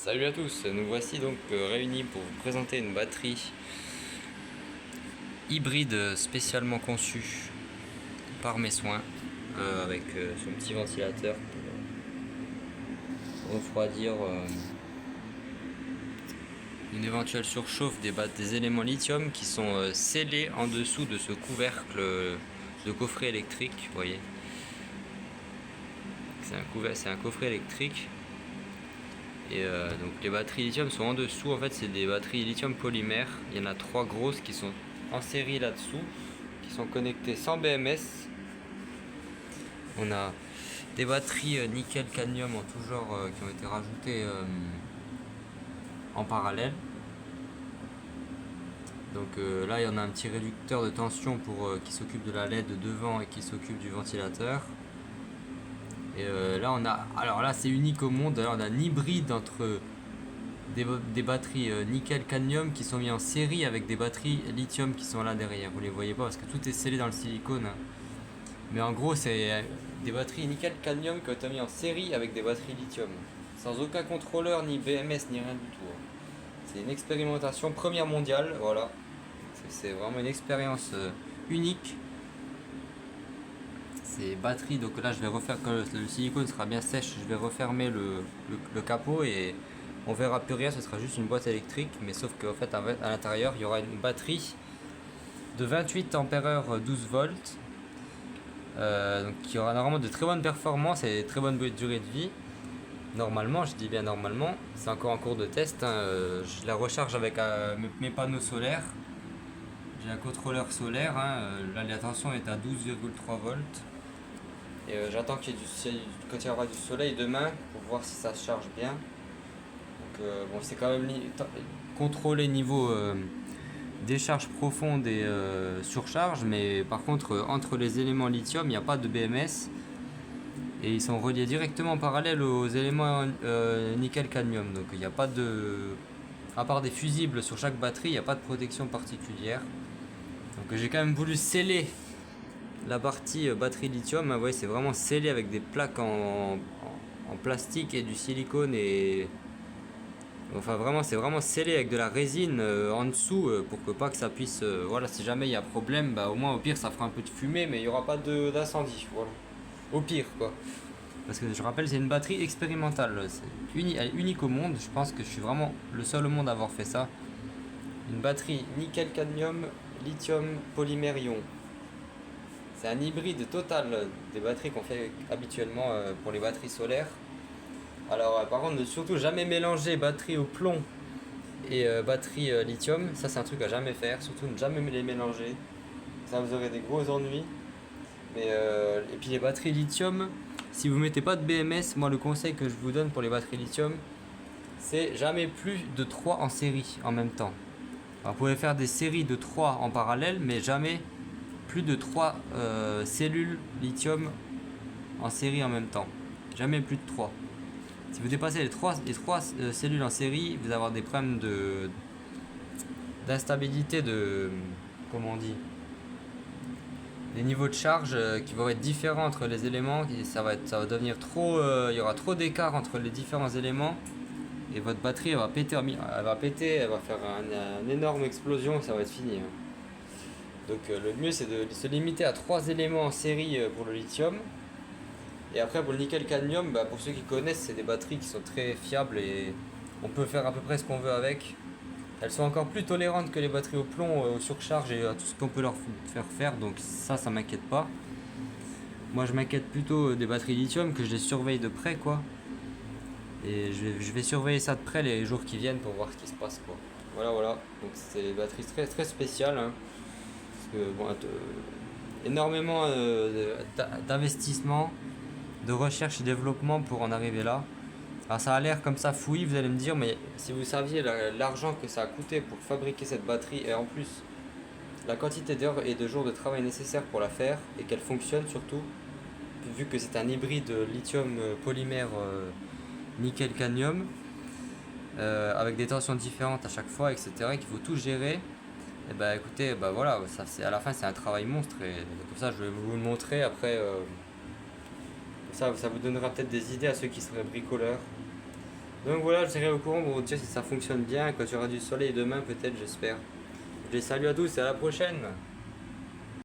Salut à tous, nous voici donc réunis pour vous présenter une batterie hybride spécialement conçue par mes soins avec son petit ventilateur pour refroidir une éventuelle surchauffe des éléments lithium qui sont scellés en dessous de ce couvercle de coffret électrique. Vous voyez, c'est un coffret électrique. Et donc les batteries lithium sont en dessous. En fait, c'est des batteries lithium polymère. Il y en a 3 grosses qui sont en série là-dessous, qui sont connectées sans BMS. On a des batteries nickel cadmium en tout genre qui ont été rajoutées en parallèle. Donc là, il y en a un petit réducteur de tension qui s'occupe de la LED devant et qui s'occupe du ventilateur. Et là, alors là, c'est unique au monde. Alors, on a un hybride entre des batteries nickel cadmium qui sont mis en série avec des batteries lithium qui sont là derrière. Vous les voyez pas parce que tout est scellé dans le silicone, hein. Mais en gros, c'est des batteries nickel cadmium qui ont été mis en série avec des batteries lithium, sans aucun contrôleur, ni BMS, ni rien du tout, hein. C'est une expérimentation première mondiale, voilà. C'est vraiment une expérience unique. Ces batteries, donc là je vais refaire, quand le silicone sera bien sèche, je vais refermer le capot et on verra plus rien, ce sera juste une boîte électrique, mais sauf qu'en fait à l'intérieur il y aura une batterie de 28 ampères 12 volts, donc qui aura normalement de très bonnes performances et de très bonne durée de vie. Normalement, je dis bien normalement, c'est encore en cours de test, hein. Je la recharge avec mes panneaux solaires. J'ai un contrôleur solaire, hein. Là la tension est à 12,3 volts. Et j'attends quand il y aura du soleil demain pour voir si ça se charge bien. Donc bon, c'est quand même contrôlé niveau décharge profonde et surcharge, mais par contre entre les éléments lithium il n'y a pas de BMS et ils sont reliés directement en parallèle aux éléments nickel cadmium. Donc il n'y a pas de, à part des fusibles sur chaque batterie, il n'y a pas de protection particulière. Donc j'ai quand même voulu sceller la partie batterie lithium. Vous voyez, c'est vraiment scellé avec des plaques en plastique et du silicone et enfin vraiment c'est vraiment scellé avec de la résine en dessous pour que pas que ça puisse voilà, si jamais il y a problème, bah au moins au pire ça fera un peu de fumée mais il n'y aura pas d'incendie, voilà, au pire quoi. Parce que je rappelle, c'est une batterie expérimentale, elle est unique au monde. Je pense que je suis vraiment le seul au monde à avoir fait ça. Une batterie nickel cadmium lithium polymère ion. C'est un hybride total des batteries qu'on fait habituellement pour les batteries solaires. Alors par contre, ne surtout jamais mélanger batterie au plomb et batterie lithium. Ça c'est un truc à jamais faire. Surtout ne jamais les mélanger. Ça vous aurez des gros ennuis. Et puis les batteries lithium, si vous mettez pas de BMS, moi le conseil que je vous donne pour les batteries lithium, c'est jamais plus de 3 en série en même temps. Alors, vous pouvez faire des séries de 3 en parallèle, mais jamais plus de 3 cellules lithium en série en même temps. Jamais plus de 3. Si vous dépassez les 3 cellules en série, vous allez avoir des problèmes d'instabilité comment on dit, des niveaux de charge qui vont être différents entre les éléments. Et ça va devenir trop, il y aura trop d'écart entre les différents éléments. Et votre batterie elle va péter, elle va faire une énorme explosion et ça va être fini, hein. Donc le mieux c'est de se limiter à 3 éléments en série pour le lithium. Et après pour le nickel cadmium, bah, pour ceux qui connaissent, c'est des batteries qui sont très fiables et on peut faire à peu près ce qu'on veut avec. Elles sont encore plus tolérantes que les batteries au plomb, aux surcharges et à tout ce qu'on peut leur faire faire, donc ça m'inquiète pas. Moi je m'inquiète plutôt des batteries lithium, que je les surveille de près quoi. Et je vais surveiller ça de près les jours qui viennent pour voir ce qui se passe quoi. Voilà. Donc c'est des batteries très très spéciales, hein. Parce que bon, énormément d'investissement, de recherche et développement pour en arriver là. Alors ça a l'air comme ça fouillis, vous allez me dire, mais si vous saviez l'argent que ça a coûté pour fabriquer cette batterie et en plus la quantité d'heures et de jours de travail nécessaires pour la faire et qu'elle fonctionne surtout, vu que c'est un hybride lithium polymère nickel cadmium avec des tensions différentes à chaque fois, etc., qu'il faut tout gérer. Et bah écoutez, bah voilà, à la fin c'est un travail monstre et comme ça je vais vous le montrer après. Ça vous donnera peut-être des idées à ceux qui seraient bricoleurs. Donc voilà, je serai au courant pour vous dire si ça fonctionne bien, quand il y aura du soleil demain peut-être, j'espère. Je les salue à tous et à la prochaine.